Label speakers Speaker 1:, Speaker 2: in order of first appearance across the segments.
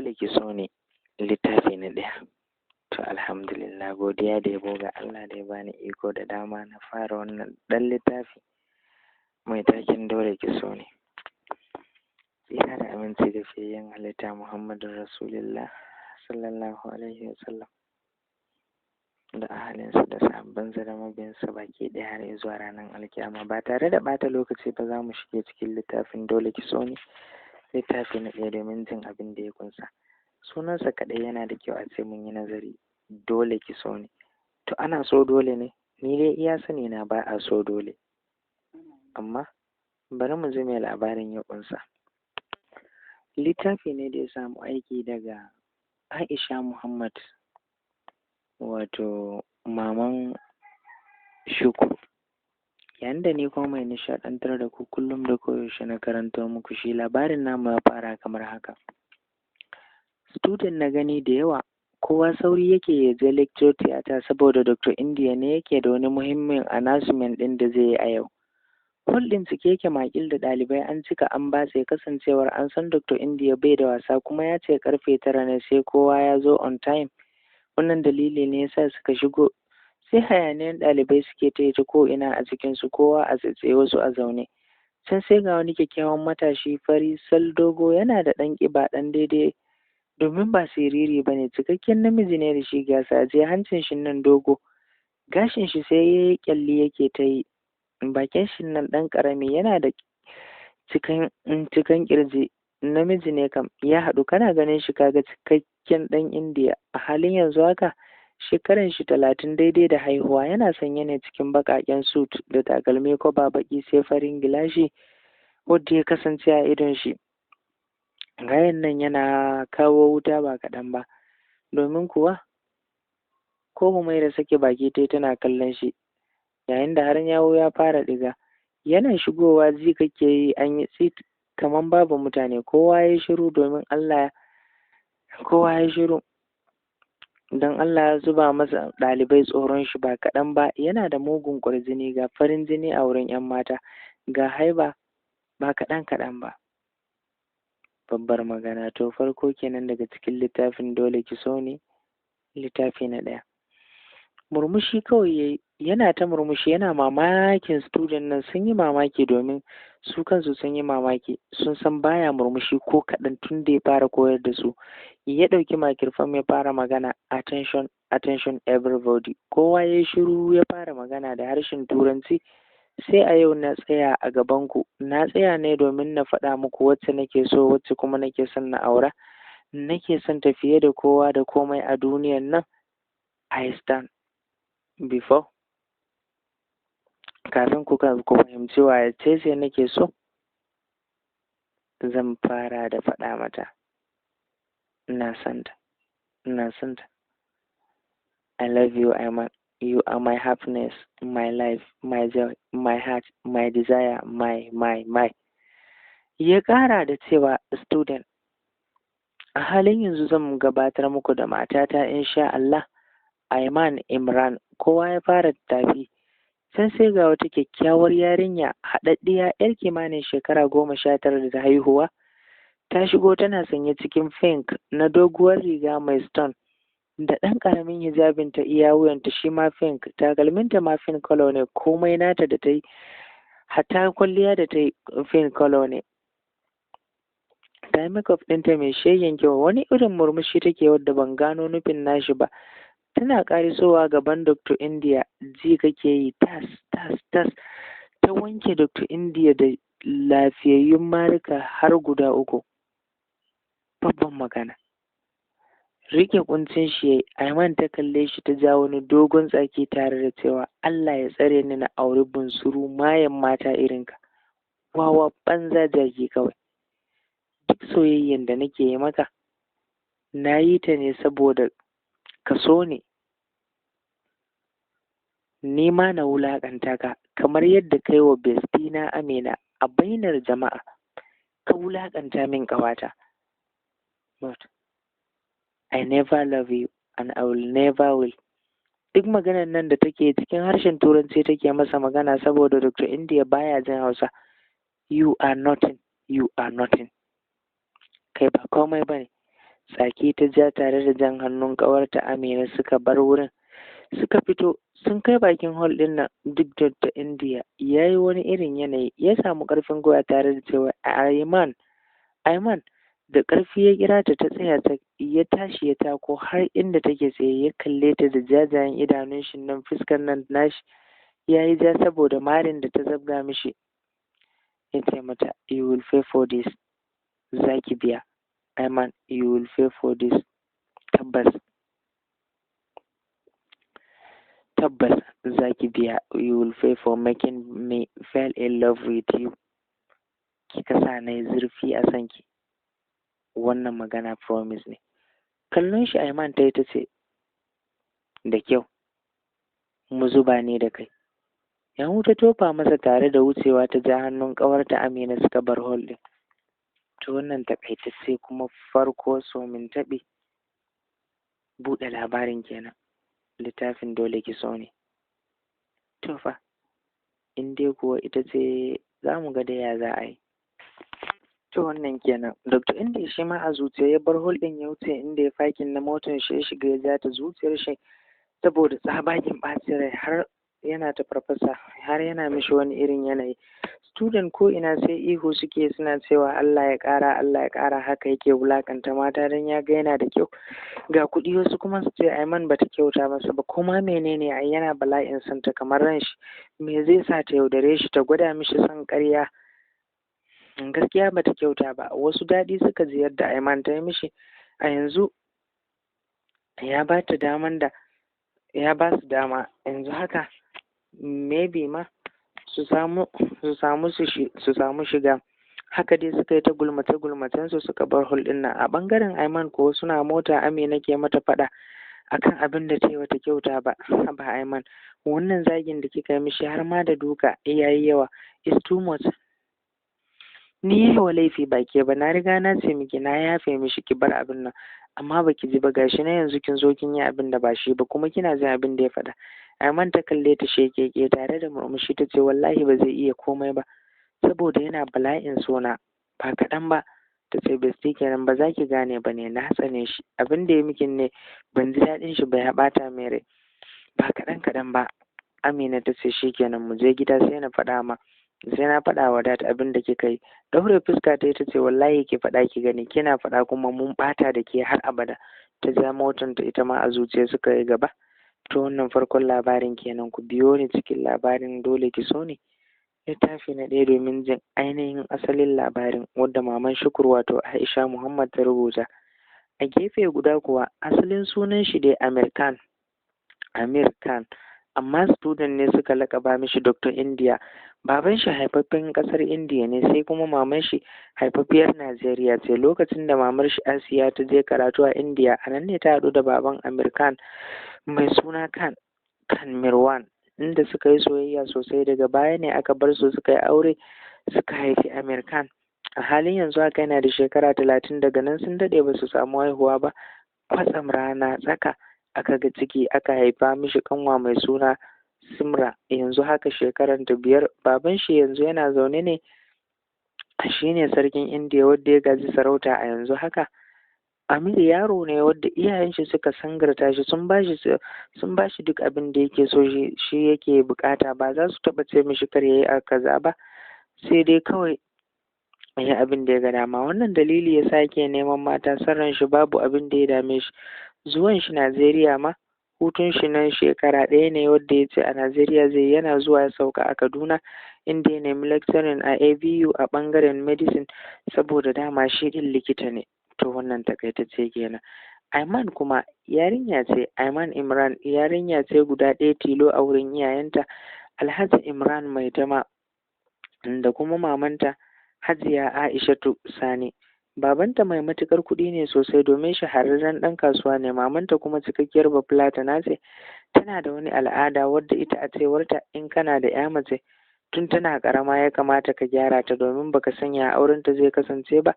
Speaker 1: dole ki so ni littafi na ɗaya. To alhamdulillah, godiya da yabo ga Allah da ya bani iko da dama na fara wannan ɗan littafi mai taken dole ki so ni. Ina da aminci da fiyayyen halitta Muhammadun Rasulullah sallallahu alaihi wasallam da ahalinsa da sahabbansa da mabiyansa baki ɗaya har zuwa ranar alkiyama. Ba tare da ɓata lokaci ba za mu shige cikin littafin dole ki so ni littafi na ɗaya domin jin abin da ya kunsa. Sunansa kaɗai yana da kyau a ce mun yi nazari. Dole ki so ni. To ana so dole ne? Ni dai iya sani na ba a so dole. Amma bari mu ji me labarin ya kunsa. Littafi ne da ya samu aiki daga Aisha Muhammad, wato maman Shuku. Yayin da ni kuma mai nishaɗantar da ku kullum da koyaushe na karanto muku shi, labarin namu ya fara kamar haka. Student na gani da yawa, kowa sauri yake ya je lecture theater saboda Dr. India ne yake da wani muhimmin announcement ɗin da zai yi a yau. Hall ɗin cike yake makil da ɗalibai, an cika an batse, kasancewar an san Dr. India bai da wasa kuma ya ce karfe 9 ne sai kowa ya zo on time. Wannan dalili ne yasa suka shigo. Sai hayaniyan ɗalibai suke ta yi ta ko'ina a cikinsu, kowa a tsaitsaye wasu a zaune. Can sai ga wani kyakkyawan matashi fari sal dogo, yana da ɗan ƙiba ɗan daidai domin ba siriri ba ne, cikakken namiji ne da shi, ga saje hancin shi nan dogo, gashin shi sai ya yi ƙyalli yake ta yi, bakin shi nan ɗan ƙarami, yana da cikan ƙirji. Namiji ne kam ya haɗu, kana ganin shi kaga cikakken ɗan Indiya. A halin yanzu haka shekaran shi 30 daidai da haihuwa, yana sanye ne cikin baƙaƙen suit da takalmi kwaba baƙi sai farin gilashi wadda ya kasance a idon shi. Gayan nan yana kawo wuta ba kaɗan ba, domin kuwa ko Humaira sake baki tai tana kallon shi, yayin da har yawo ya fara ɗiga. Yana shigowa ji kake yi an yi tsit kaman babu mutane, kowa ya shiru domin Allah, kowa ya shiru don Allah ya zuba masa ɗalibai tsoron shi ba kaɗan ba. Yana da mugun ƙwarjini, ga farin jini a wurin 'yan mata, ga haiba ba kaɗan ba. Babbar magana. To farko kenan daga cikin littafin dole ki so ni littafi na ɗaya. Murmushi kawai yayi, yana ta murmushi, yana mamakin student nan, sun yi mamaki domin su kansu sun yi mamaki, sun san baya murmushi ko kaɗan tun da ya fara koyar da su. Ya ɗauki makirfan ya fara magana, attention everybody. Kowa ya yi shiru ya fara magana da harshen turanci. Sai a yau na tsaya a gabanku, na tsaya ne domin na faɗa muku wacce nake so, wacce kuma nake son na aura, nake son ta fiye da kowa da komai a duniyan nan. I stand before. Kafin ku fahimci wace ce nake so, zan fara da faɗa mata ina son ta. I love you, Aiman. You are my happiness, my life, my joy, my heart, my desire, my. Ya ƙara da cewa, student, a halin yanzu zan gabatar muku da matata insha Allah, Aiman Imran. Kowa ya fara tafi. Can sai ga wata kyakkyawar yarinya haɗaɗɗiya 'yar kimanin shekara 19 da haihuwa. Ta shigo tana sanye cikin pink na doguwar riga mai stone da ɗan ƙaramin hijabinta iya wuyanta shi ma pink, takalminta ma pink color ne, komai nata da ta yi, hatta kwalliya da ta yi pink color ne. Ta yi makeup ɗinta mai shegen kyau, wani irin murmushi take wadda ban gano nufin nashi ba. Tana ƙarisowa gaban Dr. India, ji kake yi tas. Ta wanke Dr. India da lafiyayyun marika har guda 3. Babban magana. Rike kuncin shi yayi. Aiman ta kalle shi ta ja wani dogon tsaki tare da cewa Allah ya tsare ni na auri bunsuru mayan mata irinka. Wawa banza jaki kawai. Duk soyayyen da nake yi maka, na yi ta ne saboda ka so ne. Ni ma na wulaƙanta ka kamar yadda kai wa bestina Amina a bainar jama'a. Ka wulaƙanta min ƙawata. But I never love you and I will never will. Duk maganar nan da take cikin harshen turanci take masa magana saboda Dr. India baya jin Hausa. You are nothing. Kai ba komai bane. Tsaki ta ja tare da jan hannun ƙawarta Amina suka bar wurin. Suka fito sun kai bakin hall ɗin nan, duk Dr. India ya yi wani irin yanayi, ya samu ƙarfin gwiwa tare da cewa Aiman da ƙarfi ya kira ta, ta tsaya ta, ya tashi ya tako har inda take tsaye, ya kalle ta da jajayen idanun shi nan, fuskar nan nashi ya yi ja saboda marin da ta zabga mishi. Ya ce mata, you will pay for this, za ki biya. Aiman, you will pay for this. Tabbas za ki biya. You will pay for making me fall in love with you. Kika sa na yi zurfi a sanki. Wannan magana promise ne. Kallon shi Aiman ta yi ta ce, da kyau, mu zuba ne da kai. Ya ta tofa masa tare da wucewa, ta ja hannun ƙawarta Amina suka bar hall ɗin. To wannan takaitacce kuma farko somin taɓi buɗe labarin kenan. Littafin Dole Ki Soni. To fa, in dai kuwa ita ce, za mu ga da ya za a yi. To wannan kenan. Dr. Inda shi ma a zuciya ya bar hol ɗin, ya wuce inda ya fakin na motar shi, ya shiga ya ja ta zuciyar shi saboda tsabagen ɓacin rai, har yana ta farfasa, har yana mishi wani irin yanayi. Student ko ina sai ihu suke suna cewa Allah ya ƙara, Allah ya ƙara. Haka yake wulakanta mata don ya ga yana da kyau ga kuɗi. Wasu kuma su ce Aiman bata kyauta masa ba, kuma menene, ai yana bala'in santa kamar ran shi. Me zai sa ta yaudare shi, ta gwada mishi son ƙarya? Gaskiya bata kyauta ba. Wasu daɗi suka ji yadda Aiman ta yi mishi. A yanzu ya ba ta daman da ya ba su dama yanzu haka maybe ma su samu shiga. Haka dai suka yi ta gulmace su suka bar hol ɗin nan. A ɓangaren Aiman ko suna mota, Amina ke mata faɗa akan abin da ta yi wata kyauta ba. Aiman, wannan zagin da kika yi mishi har ma da duka yayi yawa, is too much. Ni yi wa laifi ba ke ba, na riga na ce miki na yafe mishi, ki bar abin nan, amma baki ji ba. Gashi na yanzu kin zo kin yi abin da ba shi ba, kuma kina jin abin da ya faɗa. Aiman ta kalle ta shekeke tare da murmushi ta ce wallahi ba zai iya komai ba saboda yana bala'in sona ba kaɗan ba. Ta ce besti kenan, ba za ki gane ba ne, na tsane shi. Abin da ya miki ne ban ji daɗin shi ba, ya ɓata mai rai ba kaɗan ba. Amina ta ce shikenan mu je gida sai na faɗa wa dat abin da kika yi. Daure fuska ta yi ta ce wallahi ki faɗa ki gani, kina faɗa kuma mun ɓata da ke har abada. Ta ja motar ta ita ma a zuciya suka yi gaba. To wannan farkon labarin kenan. Ku biyo ni cikin labarin Dole Ki Soni, littafi na 1 domin jin ainihin asalin labarin, wadda maman Shukur wato Aisha Muhammad ta rubuta. A gefe guda kuwa asalin sunan shi dai Amir Khan, amma student ne suka laƙaba mishi Dr. India. Baban shi haifaffen ƙasar Indiya ne, sai kuma maman shi haifaffiyar Najeriya ce. Lokacin da mamar shi Asiya ta je karatu a Indiya, a nan ne ta haɗu da baban Amir Khan mai suna Khan Mirwan, inda suka yi soyayya sosai. Daga baya ne aka bar su suka yi aure, suka haifi Amir Khan. A halin yanzu haka yana da shekara 30. Daga nan sun daɗe ba su samu haihuwa ba. Kwatsam rana tsaka aka ga ciki, aka haifa mishi kanwa mai suna Simra. Yanzu haka shekaran ta 5. Baban shi yanzu yana zaune ne, shine sarkin Indiya wadda ya gaji sarauta a yanzu haka. Amir yaro ne wadda iyayen shi suka sangarta shi, sun ba shi duk abin da yake so, shi yake bukata. Ba za su taɓa ce mishi kar yayi a kaza ba, sai dai kawai yi abin da ya ga dama. Wannan dalili ya sa yake neman mata sarran shi, babu abin da ya dame shi. Zuwan shi Najeriya ma hutun shi na shekara 1 ne wadda ya ce a Najeriya zai. Yana zuwa ya sauka a Kaduna, inda ya nemi lecturing a ABU a ɓangaren medicine saboda dama shi ɗin likita ne. To wannan takaitacce kenan. Aiman kuma yarinya ce, Aiman Imran yarinya ce guda ɗaya tilo a wurin iyayenta, Alhaji Imran mai dama, da kuma mamanta Hajiya Aishatu Sani. Babanta mai matukar kuɗi ne sosai domin shahararren ɗan kasuwa ne. Mamanta kuma cikakkiyar bafulatana ce. Tana da wani al'ada wadda ita a cewarta in kana da ya mace tun tana ƙarama ya kamata ka gyara ta, domin baka sanya aurenta zai kasance ba.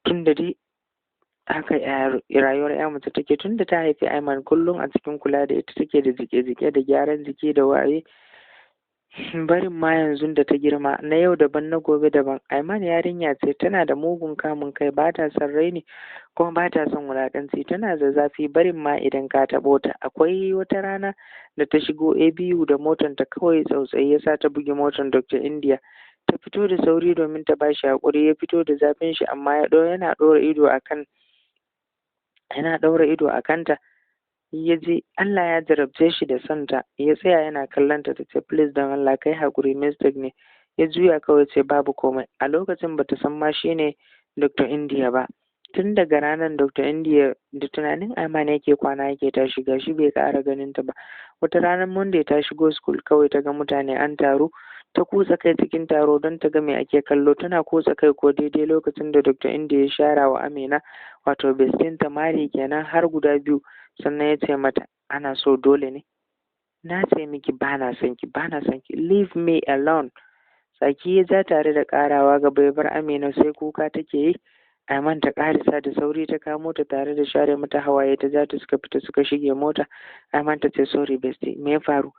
Speaker 1: Tun da dai haka rayuwar ya mace take. Tun da ta haifi Aiman kullum a cikin kula da ita take, da jike-jike da gyaran jiki da waye. barin ma yanzu da ta girma, na yau daban na gobe daban. Aiman yarinya ce, tana da mugun kamun kai, ba ta son raini kuma ba ta son wulaƙanci, tana da zafi barin ma idan ka taɓo ta. Akwai wata rana da ta shigo ABU da motar ta, kawai tsautsayi ya sa ta bugi motar Dr. India. Ta fito da sauri domin ta bashi haƙuri, ya fito da zafin shi amma yana ɗaura ido a kanta. Ya je Allah ya jarabce shi da santa, ya tsaya yana kallon ta, ce please don Allah kai haƙuri, mistake ne. Ya juya kawai ce babu komai. A lokacin bata san ma shine Dr. India ba. Tun daga ranar Dr. India da tunanin Aiman yake kwana yake tashi, gashi bai ƙara ganin ta ba. Wata ranar Monday ta shigo school, kawai ta ga mutane an taru, ta kutsa kai cikin taro don ta ga me ake kallo. Tana kutsa kai ko daidai lokacin da Dr. India ya shara wa Amina, wato bestin ta, mari kenan har guda biyu. Sannan ya ce mata, ana so dole ne? Na ce miki bana son ki, leave me alone. Tsaki ya ja tare da karawa gaba, ya bar Amina sai kuka take yi. Aiman ta karisa da sauri ta kamo ta tare da share mata hawaye, ta ja ta suka fita suka shige mota. Aiman ta ce sorry bestie, me ya faru?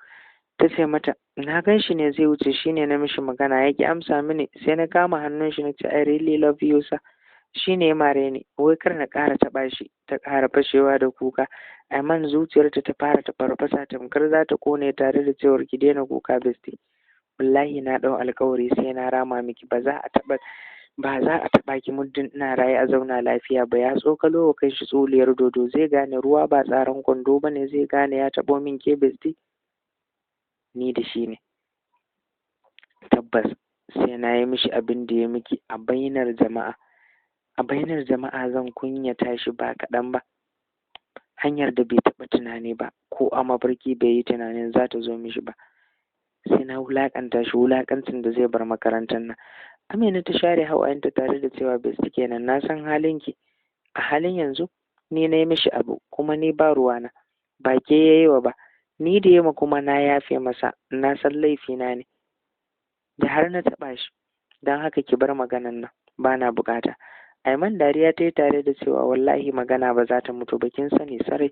Speaker 1: Ta ce mata na gan shi ne zai wuce, shine na mishi magana ya ki amsa mini, sai na kama hannun shi na ce I really love you sir. Shi ne ya mare ni, wai kar na ƙara taɓa shi. Ta ƙara fashewa da kuka. Aiman zuciyarta ta fara tafarfasa tamkar za ta kone, tare da cewar ki daina kuka bestie. Wallahi na ɗau alƙawari sai na rama miki, ba za a taɓa ki muddin ina raye a zauna lafiya ba. Ya tsokalo wa kai shi tsuliyar dodo, zai gane ruwa ba tsaron kwando ba ne, zai gane ya taɓo min ke bestie. Ni da shi ne tabbas sai na yi mishi abin da ya miki a bainar jama'a. A bainar jama'a zan kunyata shi ba kaɗan ba, hanyar da bai taɓa tunani ba, ko a mafarki bai yi tunanin za ta zo mishi ba. Sai na wulaƙanta shi wulaƙancin da zai bar makarantar nan. Amina ta share hawayenta tare da cewa bestie kenan, na san halinki. A halin yanzu ni na yi mishi abu, kuma ni ba ruwana, ba ke ya yi wa ba. Ni da yamma kuma na yafe masa, na san laifina ne da har na taɓa shi, don haka ki bar maganan nan, ba na buƙata. Aiman dariya ta yi tare da cewa wallahi magana ba za ta mutu ba, kin sani sarai,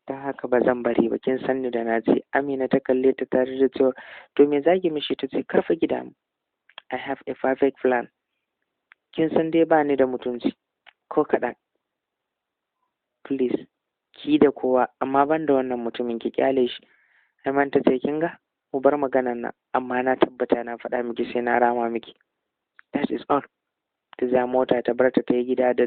Speaker 1: don haka ba zan bari ba, kin sani da na ce. Amina ta kalle ta tare da cewa to me zaki mishi? Ta ce karfa gida mu, I have a perfect plan. Kin san dai ba ni da mutunci ko kaɗan, please ki da kowa amma ban da wannan mutumin, ki kyale shi. Aiman ta ce kin ga mu bar maganan nan, amma na tabbata na faɗa miki sai na rama miki, that is all. Ta ja mota ta bar ta yi gida. Da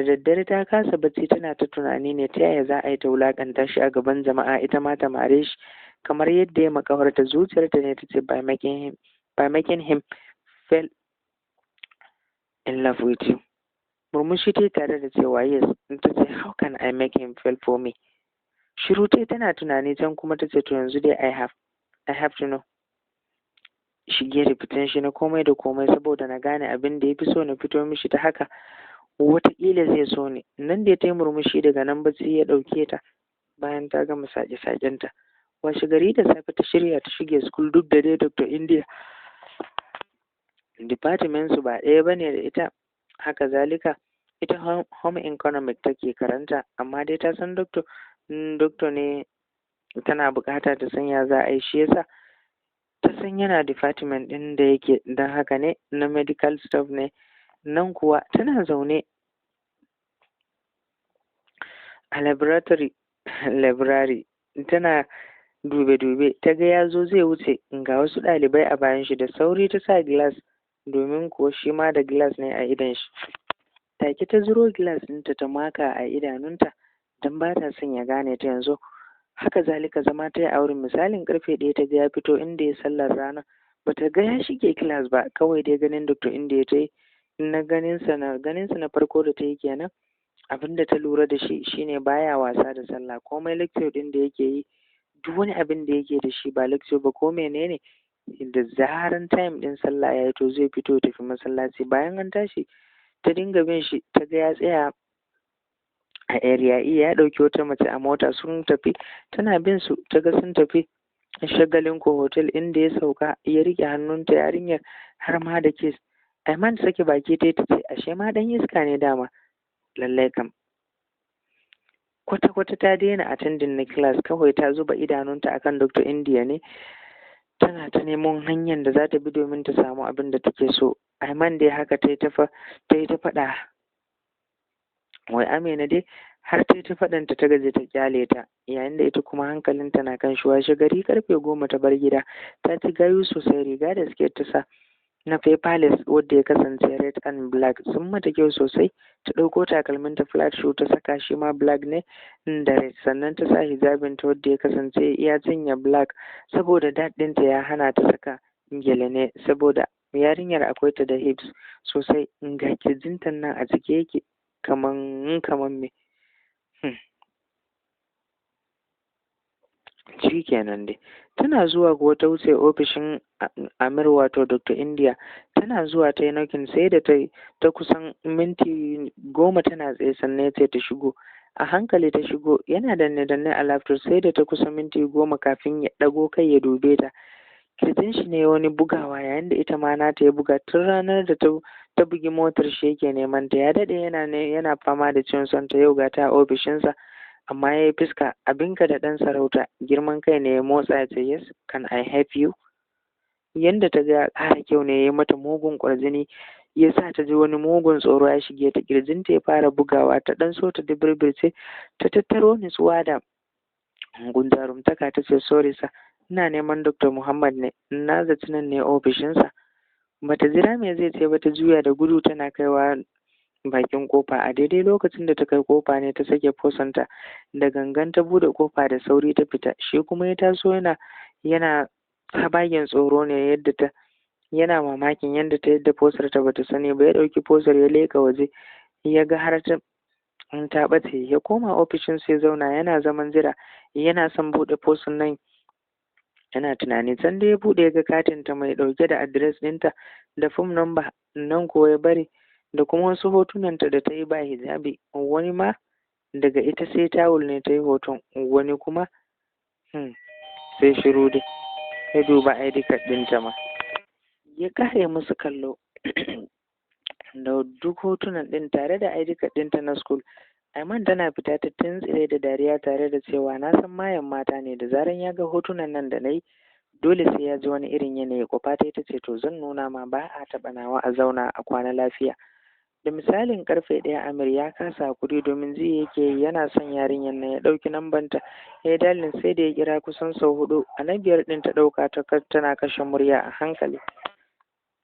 Speaker 1: daddare ta kasa bacci, tana ta tunani ne ta yaya za a yi ta wulakanta shi a gaban jama'a, ita ma ta mare shi kamar yadda ya makawarta. Zuciyarta ne ta ce by making him fell in love with you. Murmushi ta tare da cewa yes. Ta ce how can I make him fell for me? Shiru ta tana tunani, can kuma ta ce to yanzu dai I have to know shige da fitan shi na komai da komai, saboda na gane abin da ya fi so na fito mishi ta haka wataƙila zai so ni. Nan da ta yi murmushi, daga nan bacci ya ɗauke ta bayan ta gama sake-sakenta. Washe gari da safe ta shirya ta shige school, duk da dai Dr. India department su ba ɗaya bane da ita, haka zalika ita home economic take karanta, amma dai ta san doctor ne, tana bukata ta san ya za a yi, shi yasa ta san yana department ɗin da yake, don haka ne na medical staff ne. Nan kuwa tana zaune a library tana dube-dube, ta ga ya zo zai wuce, ga wasu ɗalibai a bayan shi. Da sauri ta sa glass, domin kuwa shi ma da glass ne a idon shi. Take ta zuro glass ɗinta ta maka a idanunta don ba ta son ya gane ta yanzu. Haka zalika zama ta yi a wurin, misalin karfe 1 ta ga ya fito inda ya sallar rana. Bata ga ya shige class ba, kawai dai ganin Dr. Inda ta yi na ganinsa na farko da ta yi kenan. Abin da ta lura da shi shine baya wasa da sallah, komai lecture din da yake yi, duk wani abin da yake da shi ba lecture ba ko menene, da zaran time din sallah ya yi to zai fito tafi masallaci. Bayan an tashi ta dinga bin shi, ta ga ya tsaya a area E, ya ɗauki wata mace a mota sun tafi. Tana bin su, ta ga sun tafi shagalin ko hotel, inda ya sauka ya rike hannunta yarinyar har ma da kiss. Aiman sake baki ta ce ashe ma dan iska ne dama. Lallai kam kwata-kwata ta daina attending na class, kawai ta zuba idanunta akan Dr. India ne. tana ta neman hanyar da za ta bi domin ta samu abin da take so. Aiman dai haka ta yi ta faɗa wai Amina dai har ta yi ta faɗanta ta gaji ta kyale ta, yayin da ita kuma hankalinta na kan shi. Washe gari karfe 10 ta bar gida, ta ci gayu sosai, riga da siket ta sa na palace wadda ya kasance red and black, sun mata kyau sosai. Ta ɗauko takalmin ta flat shoe ta saka, shi ma black ne da red, sannan ta sa hijabin ta wadda ya kasance ya cinye black saboda dad ɗinta ya hana ta saka gele ne saboda yarinyar akwai ta da hips sosai, ga kirjinta nan a cike yake kaman me. Shi kenan dai. Tana zuwa kuwa ta wuce ofishin Amir wato Dr. India. Tana zuwa ta yi nokin, sai da ta kusan minti 10 tana tsaye sannan ya ce ta shigo. A hankali ta shigo, yana danne a laptop, sai da ta kusan minti 10 kafin ya ɗago kai ya dube ta. Kirjin shi ne wani bugawa, yayin da ita ma nata ya buga. Tun ranar da ta bugi motar shi yake neman ta, ya daɗe yana fama da ciwon son ta. Yau ga ta a ofishinsa amma ya yi fuska, abinka da ɗan sarauta. Girman kai ne ya motsa ya ce, yes, can I help you? Yanda ta ga ƙara kyau ne ya yi mata mugun ƙwarjini, ya sa ta ji wani mugun tsoro ya shige ta. Ƙirjinta ya fara bugawa, ta ɗan so ta dibirbirce, ta tattaro nutsuwa da gunjarumtaka ta ce, sorry sa, ina neman Dr. Muhammad ne, na zaci nan ne ofishinsa. Bata jira me zai ce ba, ta juya da gudu tana kaiwa bakin kofa. A daidai lokacin da ta kai kofa ne ta sake fosanta da gangan, ta bude kofa da sauri ta fita. Shi kuma ya taso yana tsabagen tsoro ne yana mamakin yadda ta yadda fosar ta bata sani ba. Ya dauki fosar ya leka waje, ya ga har ta bace. Ya koma ofishin sai zauna yana zaman jira, yana son bude fosar nan, yana tunani. Can da ya bude ya ga katin ta mai dauke da address ɗinta da phone number, nan ko ya bari da kuma wasu hotunanta da ta yi ba hijabi. Wani ma daga ita sai tawul ne ta yi hoton, wani kuma sai shiru dai. Ya duba ID card ɗinta ma, ya kare musu kallo da duk hotunan ɗin tare da ID card ɗinta na school. Aiman tana fita ta tuntsire da dariya tare da cewa, na san mayan mata ne, da zaran ya ga hotunan nan da na yi dole sai ya ji wani irin yanayi. Kwafa ta ce, to zan nuna ma ba a taɓa nawa a zauna a kwana lafiya. Da misalin karfe 1 Amir ya kasa hakuri domin ji yake yana son yarinyar nan. Ya ɗauki nambanta ya yi dalin, sai da ya kira kusan sau 4. A na 5 ɗin ta ɗauka tana kashe murya a hankali.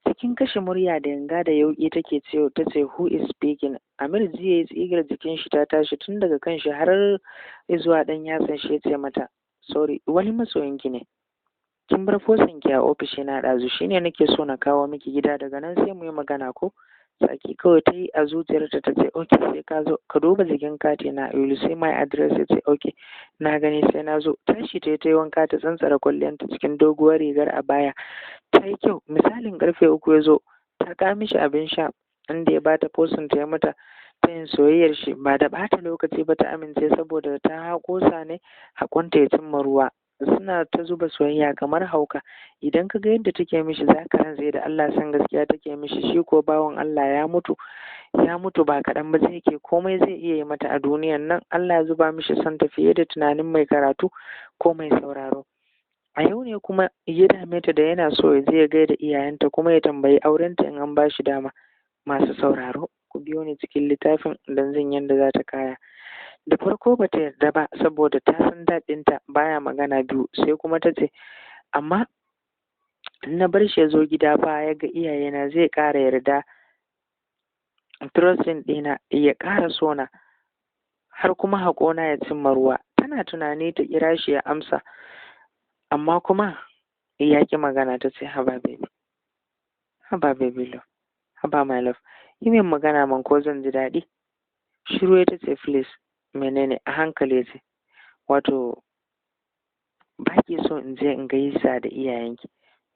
Speaker 1: Cikin kashe murya da yanga da yauƙi take ce, ta ce, who is speaking? Amir ji ya yi tsigar jikin shi ta tashi tun daga kan shi har zuwa ɗan yatsan shi. Ya ce mata, sorry, wani masoyinki ne. Kin bar fosinki a ofishi na ɗazu, shine nake so na kawo miki gida, daga nan sai mu yi magana ko? Saki kawai ta yi a zuciyarta. Ta ce, okay, sai ka zo ka duba jikin kati na, you will see my address. Ya ce, okay, na gani, sai na zo. Tashi ta yi wanka, ta tsantsara kwalliyanta cikin doguwar rigar a baya, ta yi kyau. Misalin karfe 3 ya zo, ta kawo mishi abin sha inda ya bata fosin ta, ya mata ta yin soyayyar shi ba da bata lokaci ba. Ta amince saboda ta kosa ne hakunta ya cimma ruwa. Suna ta zuba soyayya kamar hauka. Idan ka ga yadda take mishi za ka rantse da Allah san gaskiya take mishi. Shi ko bawan Allah ya mutu ba kaɗan ba, zai ke komai zai iya yi mata a duniyan nan. Allah ya zuba mishi son ta fiye da tunanin mai karatu ko mai sauraro. A yau ne kuma ya dame ta da yana so ya je ya gaida iyayenta kuma ya tambayi aurenta in an ba shi dama. Masu sauraro, ku biyo ni cikin littafin don jin yadda za ta kaya. Da farko ba ta yarda ba saboda ta san daɗinta baya magana biyu, sai kuma ta ce, amma in na bar shi ya zo gida fa ya ga iyayena zai ƙara yarda, trusting ɗina, ya ƙara sona har kuma haƙona ya cimma ruwa. Tana tunani ta kira shi ya amsa, amma kuma ya ƙi magana. Ta ce, haba baby love, haba my love, yi min magana man ko zan ji daɗi. Shiru ya ta ce, please. Menene? A hankali ce, wato ba ki so in je in gaisa da iyayenki?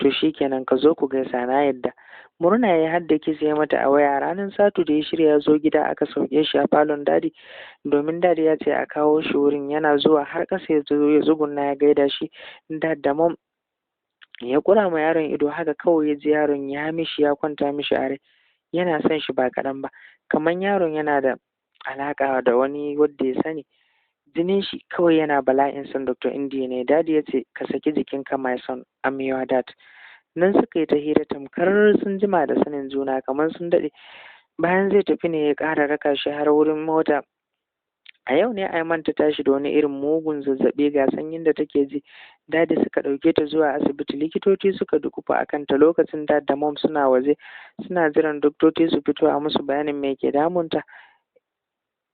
Speaker 1: To shi kenan, ka zo ku gaisa, na yadda. Murna ya hadda kisa ya mata a waya. Ranar satu da ya shirya zo gida aka sauke shi a falon dadi, domin dadi ya ce a kawo shi wurin. Yana zuwa har ƙasa ya tsuguna ya gaida shi. Dad da mom ya kura ma yaron ido haka kawai, ya ji yaron ya kwanta mishi a rai. Yana son shi ba kaɗan ba, kamar yaron yana da alaƙa da wani wadda ya sani. jinin shi kawai yana bala'in son Dr. India ne. Dadi ya ce ka saki jikinka my son, I'm your dad. Nan suka yi ta hira tamkar sun jima da sanin juna, kamar sun daɗe. Bayan zai tafi ne ya ƙara raka shi har wurin mota. A yau ne Aiman ta tashi da wani irin mugun zazzaɓi ga sanyin da take ji. Dadi suka ɗauke ta zuwa asibiti. Likitoci suka dukufa a kanta. Lokacin dad da mom suna waje suna jiran doktoci su fito a musu bayanin me ke damunta.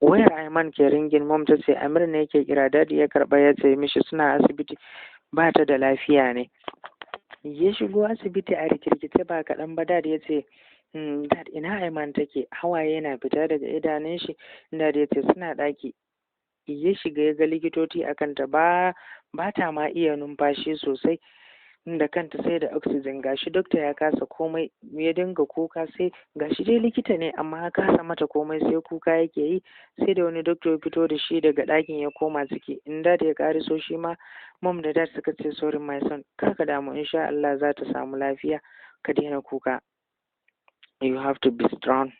Speaker 1: Wayar Aiman ke ringin. Mom ta ce Amir ne yake kira. Dadi ya karɓa ya ce mishi suna asibiti, ba ta da lafiya ne. Ya shigo asibiti a rikirkice ba kaɗan ba. Dad ya ce dad ina Aiman take? Hawaye yana fita daga idanun shi. Dad ya ce suna ɗaki. Ya shiga ya ga likitoci a kanta, ba ta ma iya numfashi sosai da kanta sai da oxygen. Gashi dokta ya kasa komai, ya dinga kuka. Sai gashi dai likita ne amma ya kasa mata komai, sai kuka yake yi. Sai da wani dokta ya fito da shi daga ɗakin ya koma ciki. In dad ya ƙariso shi ma mom da dad suka ce sorry my son, kar ka damu, insha Allah za ta samu lafiya, ka daina kuka, you have to be strong.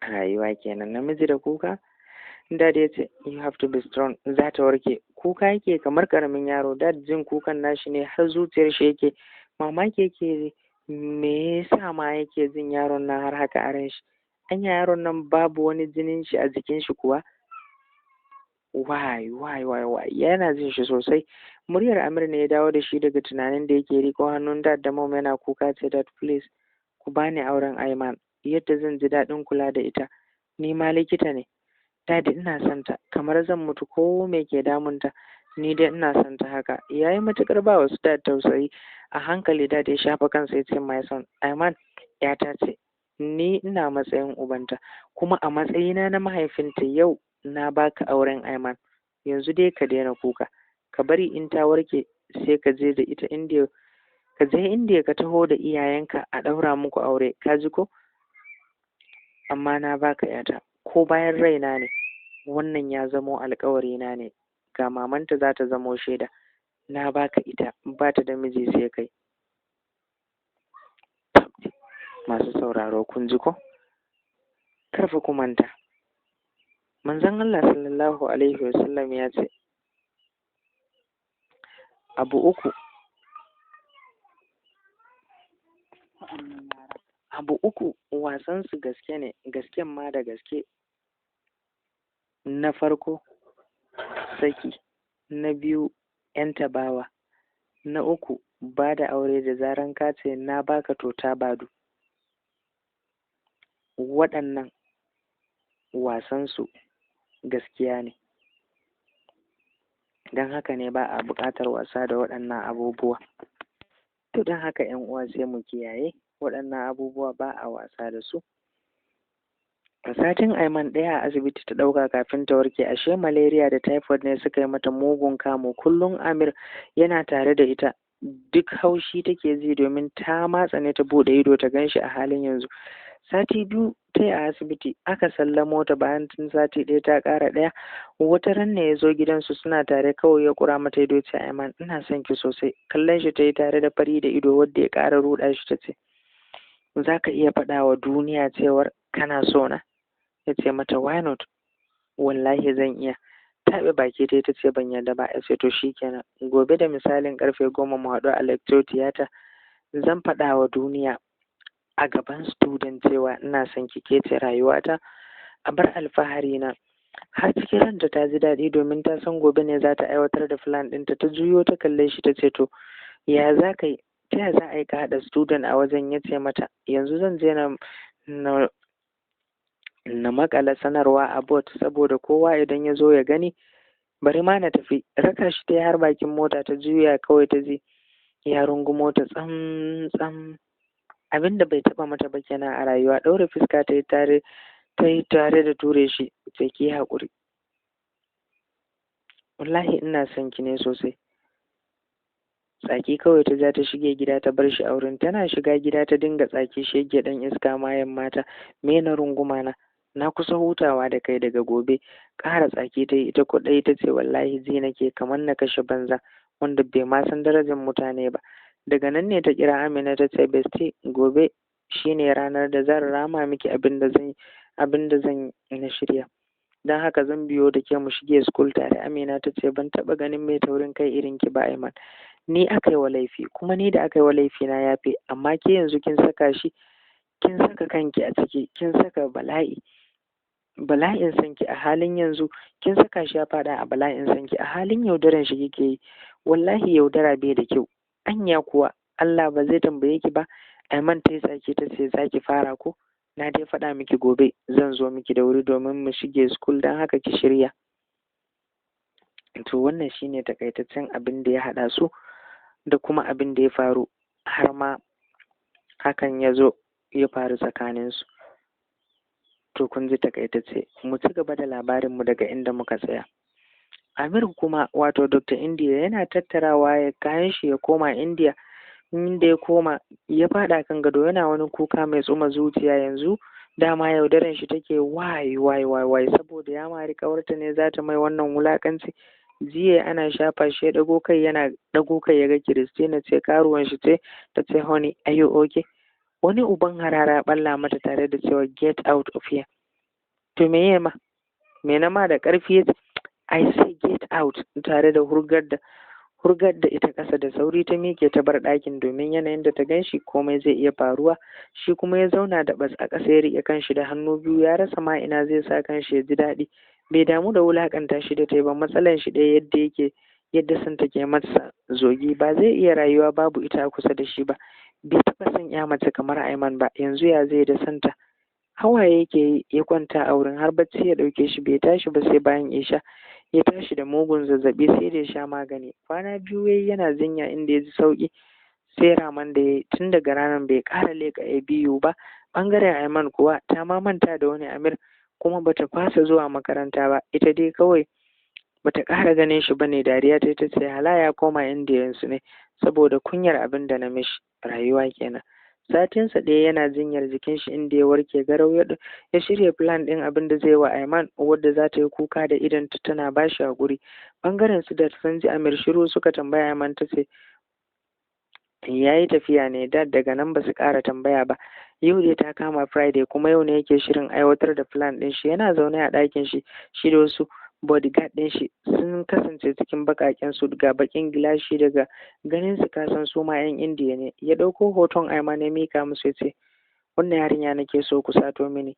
Speaker 1: Rayuwa kenan, namiji da kuka. Dad ya ce you have to be strong, za ta warke. Kuka yake kamar karamin yaro. Dad jin kukan nashi ne har zuciyar shi yake mamaki, yake me yasa ma yake jin yaron nan har haka a ran shi. Anya yaron nan babu wani jinin shi a jikin shi kuwa? Wai yana jin shi sosai. Muryar Amir ne ya dawo da shi daga tunanin da yake. Riko hannun dad da mom yana kuka ce dad please ku bani auren Aiman, yadda zan ji daɗin kula da ita. Ni ma likita ne. Dadi ina son ta kamar zan mutu, ko me ke damunta, ni dai ina son ta haka. Yayi matukar ba wasu dad tausayi. A hankali dad ya shafa kansa ya ce my son, Aiman yata ce, ni ina matsayin ubanta kuma a matsayina na mahaifinta yau na baka auren Aiman. Yanzu dai ka daina kuka, ka bari in ta warke sai ka je da ita Indiya, ka je Indiya ka taho da iyayenka a ɗaura muku aure, ka ji ko? Amma na baka yata ko bayan raina ne, wannan ya zamo alkawari na ne, ga mamanta za ta zamo shaida. Na baka ita, ba ta da miji sai kai. Masu sauraro kun ji ko? Karfa ku manta, manzon Allah sallallahu alaihi wasallam ya ce abu uku wasan su gaske ne, gasken ma da gaske. Na farko saki, na biyu yan tabawa, na uku ba da aure da zaran ka ce na baka to ta badu. Waɗannan wasansu gaskiya ne, don haka ne ba a buƙatar wasa da waɗannan abubuwa. To don haka ‘yan uwa sai mu kiyaye waɗannan abubuwa, ba a wasa da su. A satin Aiman ɗaya a asibiti ta ɗauka kafin ta warke. Ashe malaria da typhoid ne suka yi mata mugun kamo. Kullum Amir yana tare da ita, duk haushi take ji domin ta matsa ne ta buɗe ido ta gan shi a halin yanzu. Sati 2 ta yi a asibiti, aka sallamo ta. Bayan tun sati 1 ta ƙara 1. Wata ran ne ya zo gidansu suna tare, kawai ya ƙura mata ido ce Aiman ina son ki sosai. Kallon shi ta yi tare da fari da ido wadda ya ƙara ruɗa shi. Ta ce za ka iya faɗa wa duniya cewar kana so na? Ya ce mata why not, wallahi zan iya. Taɓe baki ta ce ban yarda ba. Ya ce to shikenan, gobe da misalin karfe 10 mu haɗu a lecture theater, zan faɗa wa duniya a gaban student cewa ina son ki, ke ce rayuwata, a bar alfahari na. Har cikin ranta ta ji daɗi domin ta san gobe ne za ta aiwatar da plan ɗinta. Ta juyo ta kalle shi ta ce to ya za ka yi, ta ya za a yi ka haɗa student a wajen? Ya ce mata yanzu zan je na makala sanarwa a board saboda kowa idan ya zo ya gani, bari ma na tafi. Raka shi ta har bakin mota, ta juya kawai ta ji ya rungumo ta tsam. Abin da bai taba mata ba kenan a rayuwa. Ɗaure fuska ta yi tare da ture shi. Sai ki haƙuri, wallahi ina son ki ne sosai. Tsaki kawai ta ja ta shige gida ta bar shi auren. Tana shiga gida ta dinga tsaki, shege dan iska mayan mata, me na runguma na kusa hutawa da kai, daga gobe. Ƙara tsaki ta yi ita kuɗai. Ta ce wallahi ji nake kamar na kashe banza wanda bai ma san darajar mutane ba. Daga nan ne ta kira Amina ta ce bestie, gobe shine ranar da zan rama miki abin da zan na shirya. don haka zan biyo da ke mu shige school tare. Amina ta ce ban taɓa ganin mai taurin kai irin ki ba Aiman. Ni aka yi wa laifi kuma ni da aka yi wa laifi na yafe, amma ke yanzu kin saka shi, kin saka kanki a ciki, kin saka bala'in sanki a halin yanzu, kin saka shi ya faɗa a bala'in sanki a halin yaudaran shi kike yi. Wallahi yaudara bai da kyau. Anya kuwa Allah ba zai tambaye ki ba. Aiman ta yi tsaki ta ce za ki fara ko? Na dai faɗa miki gobe zan zo miki da wuri domin mu shige school, don haka ki shirya. To wannan shine takaitaccen abin da ya haɗa su da kuma abin da ya faru har ma hakan ya zo ya faru tsakaninsu. To kun ji takaitacce. Mu ci gaba da labarinmu daga inda muka tsaya. Amir kuma wato Dr. India yana tattarawa ya kayan shi ya koma India. Inda ya koma ya faɗa kan gado yana wani kuka mai tsuma zuciya. Yanzu dama yaudaran shi take wai saboda ya mari kawarta ne za ta mai wannan wulakanci. Jiya ana shafa shi ya dago kai, yana dago kai ya ga Christina ce karuwan shi ce, ta ce honey are you okay? Wani uban harara balla mata tare da cewa get out of here. To me na ma da karfi yace I say get out, tare da hurgar da ita ƙasa. Da sauri ta miƙe ta bar ɗakin domin yanayin da ta ganshi komai zai iya faruwa. Shi kuma ya zauna da bas a ƙasa ya riƙe kanshi da hannu biyu, ya rasa ma ina zai sa kanshi ya ji daɗi. Bai damu da wulaƙanta shi da ta yi ba, matsalan shi ɗaya yadda son take masa zogi. Ba zai iya rayuwa babu ita a kusa da shi ba. Bai taɓa son ya mace kamar Aiman ba, yanzu ya zai da santa. Hawaye yake ya kwanta a wurin har bacci ya ɗauke shi. Bai tashi ba sai bayan isha. Ya tashi da mugun zazzaɓi sai da ya sha magani. Kwana 2 yayi yana jinya, inda ya ji sauƙi sai raman da ya yi. Tun daga ranar bai ƙara leƙa ABU ba. Ɓangaren Aiman kuwa ta ma manta da wani Amir, kuma bata fasa zuwa makaranta ba. Ita dai kawai bata ƙara ganin shi bane. Dariya ta ce hala ya koma Indiyansu ne saboda kunyar abin da na mishi. Rayuwa kenan. Satinsa ɗaya yana jinyar jikin shi, inda ya warke garau. Ya shirya plan ɗin abin da zai wa Aiman, wadda za ta yi kuka da idan tana ba shi haƙuri. Ɓangaren su da sun ji Amir shiru suka tambaya Aiman, ta ce ya yi tafiya ne da daga nan ba su ƙara tambaya ba. Yau dai ta kama Friday kuma yau ne yake shirin aiwatar da plan ɗin shi. Yana zaune a ɗakin shi, shi da wasu bodyguard ɗin shi sun kasance cikin baƙaƙen su ga baƙin gilashi. Daga ganin su kasan su ma 'yan Indiya ne. Ya ɗauko hoton Aiman ya mika musu ya ce wannan yarinya nake so ku sato mini.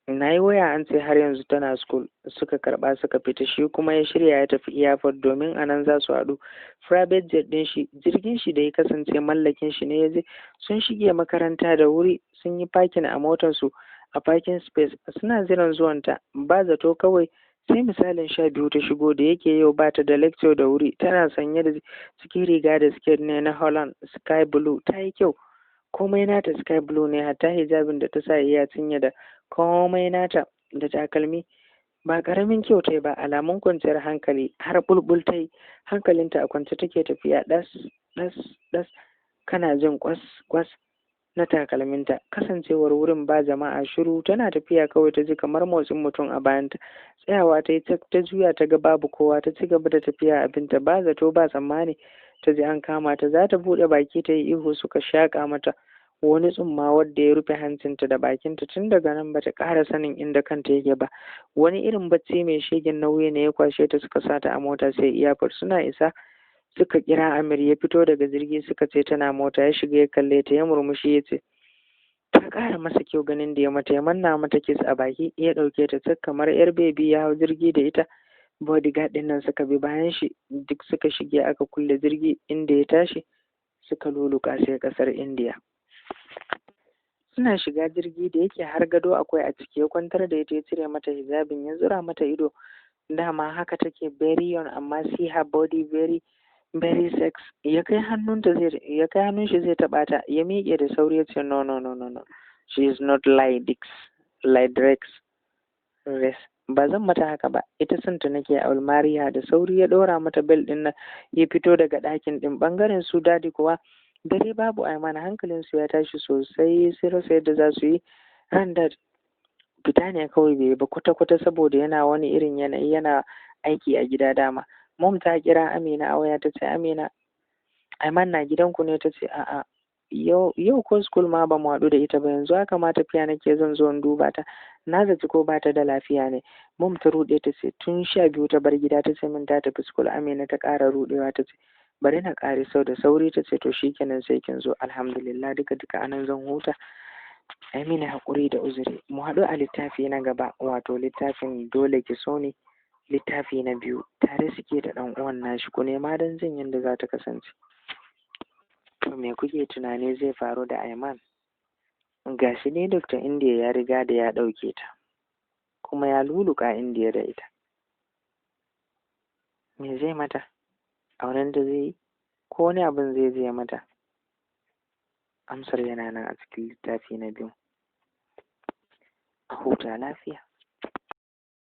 Speaker 1: Na yi waya an ce har yanzu tana school. Suka karɓa suka fita. Shi kuma ya shirya ya tafi airport domin a nan za su haɗu. Private jet ɗin shi, jirgin shi da ya kasance mallakin shi ne ya je. Sun shige makaranta da wuri, sun yi parking a motar su a parking space. Suna jiran zuwanta. Ba zato kawai sai misalin 12 ta shigo. Da yake yau ba ta da lecture da wuri, tana sanye da cikin riga da skirt ne na Holland sky blue. Ta yi kyau, komai nata sky blue ne, hatta hijabin da ta sa iya cinye da komai nata da takalmi. Ba karamin kyau ta yi ba, alamun kwanciyar hankali har bulbul ta yi. Hankalinta a kwance take tafiya ɗas kana jin kwas na takalminta. Kasancewar wurin ba jama'a, shiru, tana tafiya kawai ta ji kamar motsin mutum a bayanta. Tsayawa ta yi ta juya ta ga babu kowa. Ta ci gaba da tafiya abinta. Ba zato ba tsammani ta ji an kama ta. Za ta buɗe baki ta yi ihu, suka shaƙa mata wani tsumma wadda ya rufe hancinta da bakinta. Tun daga nan bata ƙara sanin inda kanta yake ba. Wani irin bacci mai shegen nauyi ne ya kwashe ta. Suka sata a mota sai iyafar. Suna isa suka kira Amir ya fito daga jirgi. Suka ce tana mota. Ya shiga ya kalle ta, ya murmushi ya ce ta ƙara masa kyau ganin da ya mata. Ya manna mata kiss a baki, ya ɗauke ta cik kamar yar bebi ya hau jirgi da ita. Bodyguard ɗin nan suka bi bayan shi, duk suka shige aka kulle jirgi. Inda ya tashi suka luluka sai ƙasar Indiya. Suna shiga jirgi, da yake har gado akwai a ciki, ya kwantar da ita, ya cire mata hijabin, ya zura mata ido. Dama haka take, very young, amma see her body very very sex. Ya kai hannun shi zai taɓa ta. Ya miƙe da sauri ya ce no, she is not like Rex. Ba zan mata haka ba, ita santa nake a Ulmariya. Da sauri ya ɗora mata bel ɗin nan ya fito daga ɗakin ɗin. Ɓangaren su dadi kuwa dare babu Aiman, hankalin su ya tashi sosai, sai rasa yadda za su yi. Ran da fita ne kawai bai ba kwata-kwata saboda yana wani irin yanayi, yana aiki a gida dama. Mom ta kira Amina a waya ta ce Amina Aiman na gidanku ne? Ta ce a'a yau ko school ma ba mu haɗu da ita ba, yanzu haka ma tafiya nake zan zo in duba ta, na zaci ko ba ta da lafiya ne. Mum ta ruɗe ta ce tun 12 ta bar gida, ta ce min ta tafi school. Amina ta ƙara ruɗewa ta ce bari na ƙare sau da sauri, ta ce to shikenan sai kin zo. Alhamdulillah, duka anan zan huta. Ai mini haƙuri da uzuri, mu haɗu a littafi na gaba, wato littafin dole ki so ni, littafi na 2. Tare suke da ɗan uwan nashi, ku nema don jin yadda za ta kasance. To me kuke tunani zai faru da Aiman? Gashi ne Dr. Indiya ya riga da ya ɗauke ta, kuma ya luluka Indiya da ita. Me zai mata? Auren da zai yi? Ko wani abin zai je mata? Amsar yana nan a cikin littafi na 2. A huta lafiya.